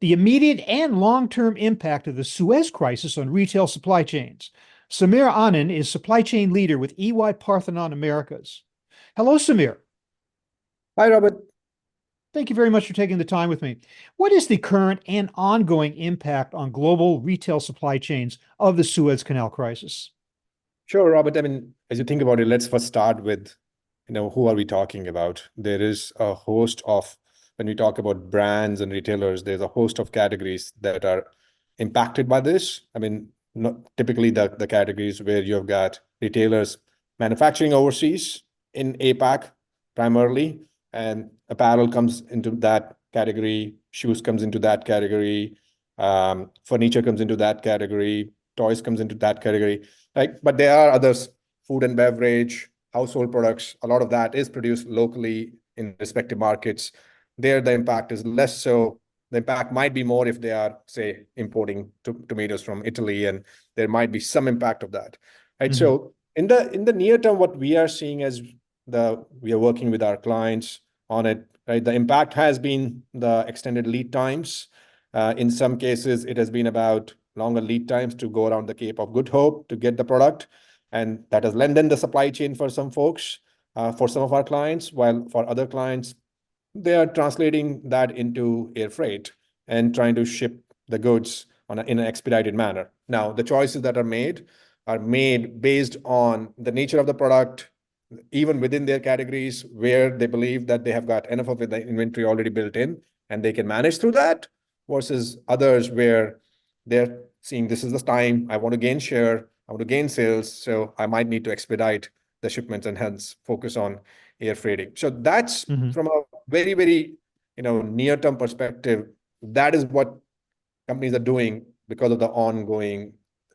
the immediate and long-term impact of the Suez crisis on retail supply chains. Samir Anan is supply chain leader with EY Parthenon Americas. Hello, Samir. Hi, Robert. Thank you very much for taking the time with me. What is the current and ongoing impact on global retail supply chains of the Suez Canal crisis? Sure, Robert. I mean, as you think about it, let's first start with, who are we talking about? There is a host of, when we talk about brands and retailers, there's a host of categories that are impacted by this. I mean, not typically the categories where you've got retailers manufacturing overseas in APAC primarily, and apparel comes into that category, shoes comes into that category, furniture comes into that category, toys comes into that category. But there are others, food and beverage, household products. A lot of that is produced locally in respective markets. There, the impact is less so. The impact might be more if they are, say, importing tomatoes from Italy, and there might be some impact of that. Right. Mm-hmm. So in the near term, what we are seeing as we are working with our clients on it, right? The impact has been the extended lead times. In some cases, it has been about longer lead times to go around the Cape of Good Hope to get the product. And that has lengthened the supply chain for some folks, for some of our clients, while for other clients, they are translating that into air freight and trying to ship the goods in an expedited manner. Now, the choices that are made based on the nature of the product, even within their categories where they believe that they have got enough of the inventory already built in and they can manage through that, versus others where they're seeing this is the time I want to gain share, I want to gain sales, so I might need to expedite the shipments and hence focus on air freighting. So that's from a very, very near-term perspective, that is what companies are doing because of the ongoing,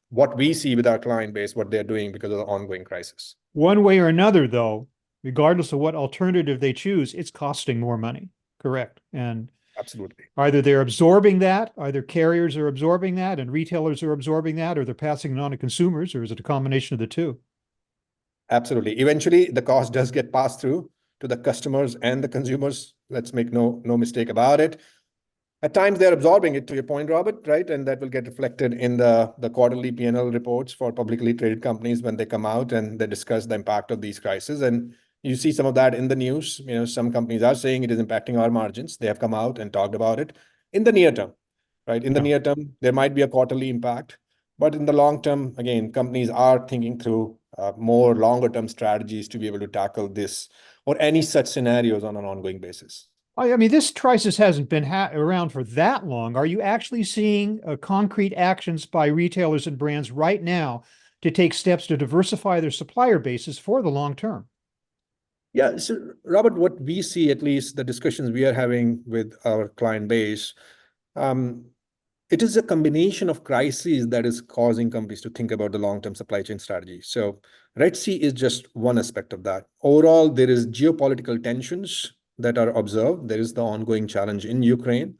what we see with our client base, what they're doing because of the ongoing crisis. One way or another, though, regardless of what alternative they choose, it's costing more money. Correct. And absolutely. Either they're absorbing that, either carriers are absorbing that and retailers are absorbing that, or they're passing it on to consumers, or is it a combination of the two? Absolutely. Eventually, the cost does get passed through to the customers and the consumers. Let's make no mistake about it. At times, they're absorbing it, to your point, Robert, right? And that will get reflected in the quarterly P&L reports for publicly traded companies when they come out and they discuss the impact of these crises. And you see some of that in the news. Some companies are saying it is impacting our margins. They have come out and talked about it in the near term, right? In the near term, there might be a quarterly impact, but in the long term, again, companies are thinking through more longer term strategies to be able to tackle this or any such scenarios on an ongoing basis. I mean, this crisis hasn't been around for that long. Are you actually seeing concrete actions by retailers and brands right now to take steps to diversify their supplier bases for the long term? Yeah, so Robert, what we see, at least the discussions we are having with our client base, it is a combination of crises that is causing companies to think about the long-term supply chain strategy. So Red Sea is just one aspect of that. Overall, there is geopolitical tensions that are observed. There is the ongoing challenge in Ukraine.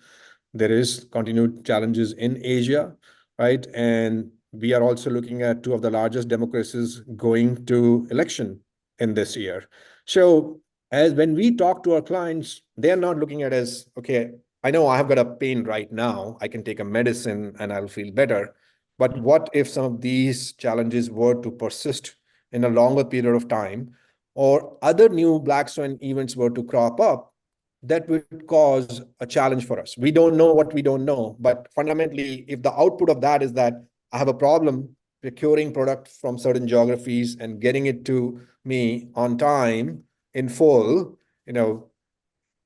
There is continued challenges in Asia, right? And we are also looking at two of the largest democracies going to election in this year. So as when we talk to our clients, they're not looking at as, okay, I know I have got a pain right now. I can take a medicine and I'll feel better. But what if some of these challenges were to persist in a longer period of time, or other new black swan events were to crop up, that would cause a challenge for us. We don't know what we don't know, but fundamentally, if the output of that is that I have a problem procuring product from certain geographies and getting it to me on time in full,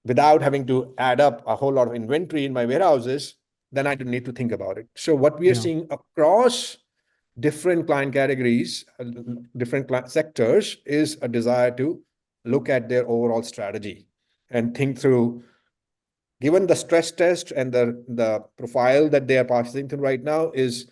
without having to add up a whole lot of inventory in my warehouses, then I don't need to think about it. So what we are seeing across different client categories, different client sectors, is a desire to look at their overall strategy and think through, given the stress test and the profile that they are passing through right now, is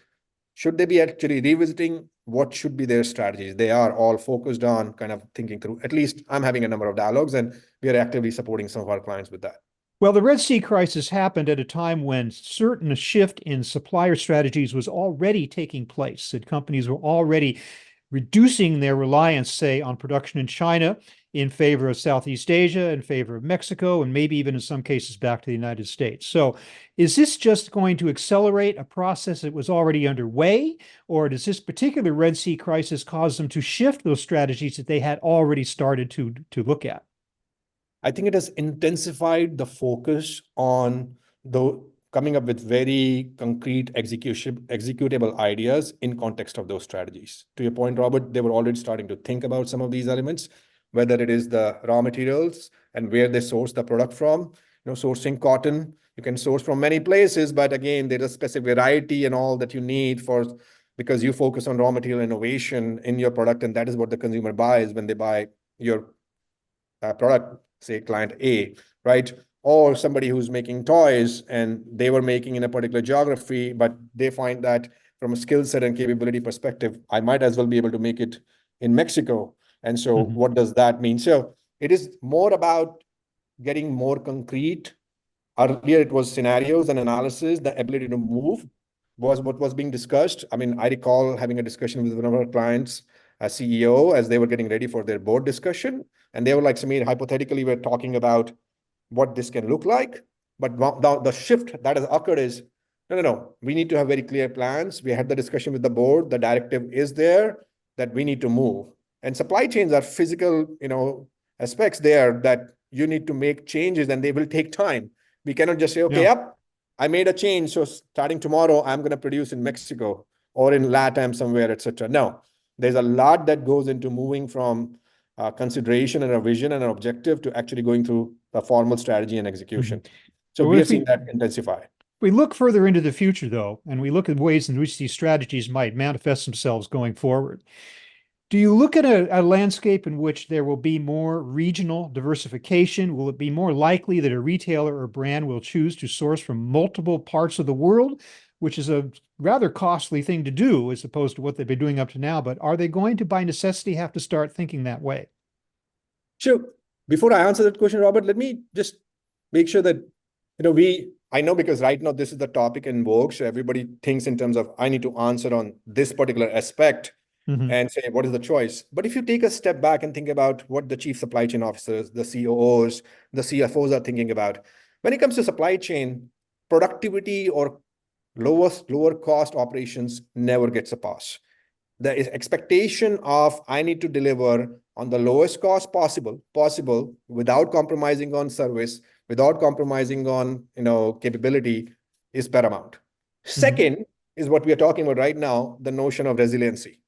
should they be actually revisiting what should be their strategies? They are all focused on kind of thinking through. At least I'm having a number of dialogues, and we are actively supporting some of our clients with that. Well, the Red Sea crisis happened at a time when certain shift in supplier strategies was already taking place, and companies were already reducing their reliance, say, on production in China in favor of Southeast Asia, in favor of Mexico, and maybe even in some cases back to the United States. So is this just going to accelerate a process that was already underway, or does this particular Red Sea crisis cause them to shift those strategies that they had already started to look at? I think it has intensified the focus on the coming up with very concrete executable ideas in context of those strategies. To your point, Robert, they were already starting to think about some of these elements, whether it is the raw materials and where they source the product from. Sourcing cotton, you can source from many places, but again, there's a specific variety and all that you need because you focus on raw material innovation in your product, and that is what the consumer buys when they buy your product, say client A, right? Or somebody who's making toys and they were making in a particular geography, but they find that from a skill set and capability perspective, I might as well be able to make it in Mexico. And so what does that mean? So it is more about getting more concrete. Earlier, it was scenarios and analysis. The ability to move was what was being discussed. I mean, I recall having a discussion with one of our clients, a CEO, as they were getting ready for their board discussion. And they were like, Samir, hypothetically, we're talking about what this can look like. But the shift that has occurred is, no, we need to have very clear plans. We had the discussion with the board. The directive is there that we need to move. And supply chains are physical, aspects there that you need to make changes, and they will take time. We cannot just say, okay, yep, I made a change, so starting tomorrow, I'm going to produce in Mexico or in LATAM somewhere, etc. No, there's a lot that goes into moving from consideration and a vision and an objective to actually going through a formal strategy and execution. So we are seeing that intensify. We look further into the future, though, and we look at ways in which these strategies might manifest themselves going forward. Do you look at a landscape in which there will be more regional diversification? Will it be more likely that a retailer or brand will choose to source from multiple parts of the world, which is a rather costly thing to do as opposed to what they've been doing up to now? But are they going to, by necessity, have to start thinking that way? Sure. Before I answer that question, Robert, let me just make sure that, I know because right now this is the topic in vogue. So everybody thinks in terms of, I need to answer on this particular aspect. And say, what is the choice? But if you take a step back and think about what the chief supply chain officers, the COOs, the CFOs are thinking about, when it comes to supply chain, productivity or lower cost operations never gets a pass. There is expectation of, I need to deliver on the lowest cost possible without compromising on service, without compromising on, capability is paramount. Second is what we are talking about right now, the notion of resiliency.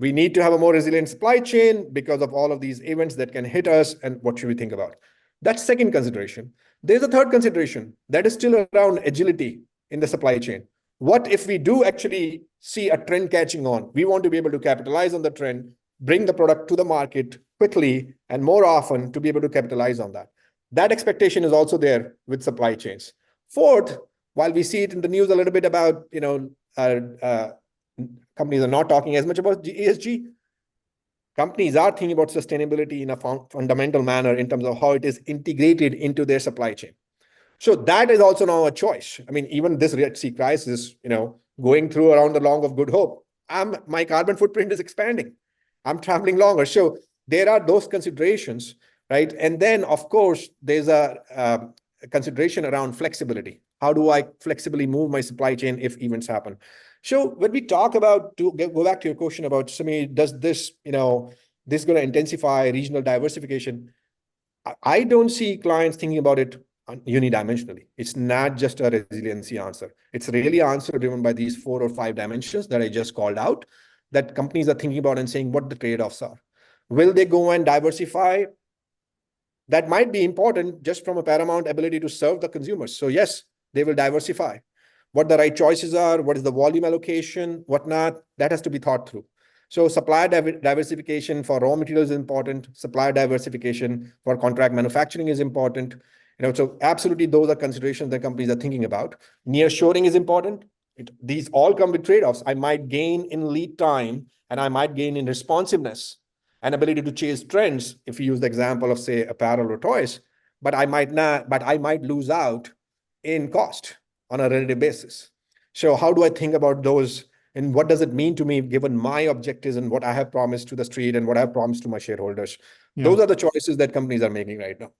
We need to have a more resilient supply chain because of all of these events that can hit us. And what should we think about? That's second consideration. There's a third consideration that is still around agility in the supply chain. What if we do actually see a trend catching on? We want to be able to capitalize on the trend, bring the product to the market quickly and more often to be able to capitalize on that. That expectation is also there with supply chains. Fourth, while we see it in the news a little bit about, companies are not talking as much about ESG. Companies are thinking about sustainability in a fundamental manner in terms of how it is integrated into their supply chain. So that is also now a choice. I mean, even this Red Sea crisis, going through around the Long of Good Hope, my carbon footprint is expanding. I'm traveling longer. So there are those considerations, right? And then, of course, there's a consideration around flexibility. How do I flexibly move my supply chain if events happen? So when we talk about, to go back to your question about, Samir, does this, this going to intensify regional diversification? I don't see clients thinking about it unidimensionally. It's not just a resiliency answer. It's really an answer driven by these 4 or 5 dimensions that I just called out, that companies are thinking about and saying what the trade-offs are. Will they go and diversify? That might be important just from a paramount ability to serve the consumers. So yes, they will diversify. What the right choices are, what is the volume allocation, whatnot, that has to be thought through. So supplier diversification for raw materials is important. Supplier diversification for contract manufacturing is important. So absolutely those are considerations that companies are thinking about. Nearshoring is important. These all come with trade-offs. I might gain in lead time and I might gain in responsiveness and ability to chase trends. If you use the example of, say, apparel or toys, but I might lose out in cost on a relative basis. So how do I think about those And what does it mean to me, given my objectives and what I have promised to the street and what I have promised to my shareholders? Yeah. Those are the choices that companies are making right now.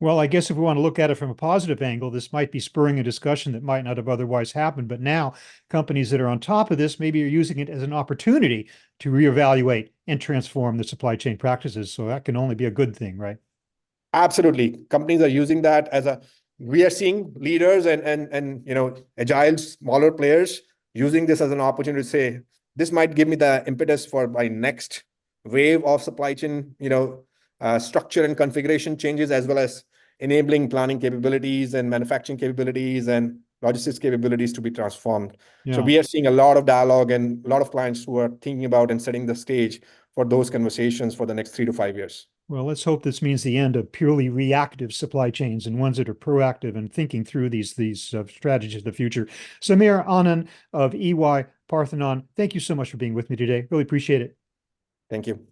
Well, I guess if we want to look at it from a positive angle, this might be spurring a discussion that might not have otherwise happened. But now companies that are on top of this maybe are using it as an opportunity to reevaluate and transform the supply chain practices. So that can only be a good thing, right? Absolutely. Companies are using that as we are seeing leaders and agile, smaller players using this as an opportunity to say, this might give me the impetus for my next wave of supply chain, structure and configuration changes, as well as enabling planning capabilities and manufacturing capabilities and logistics capabilities to be transformed. Yeah. So we are seeing a lot of dialogue and a lot of clients who are thinking about and setting the stage for those conversations for the next 3 to 5 years. Well, let's hope this means the end of purely reactive supply chains and ones that are proactive and thinking through these strategies of the future. Samir Anan of EY Parthenon, thank you so much for being with me today. Really appreciate it. Thank you.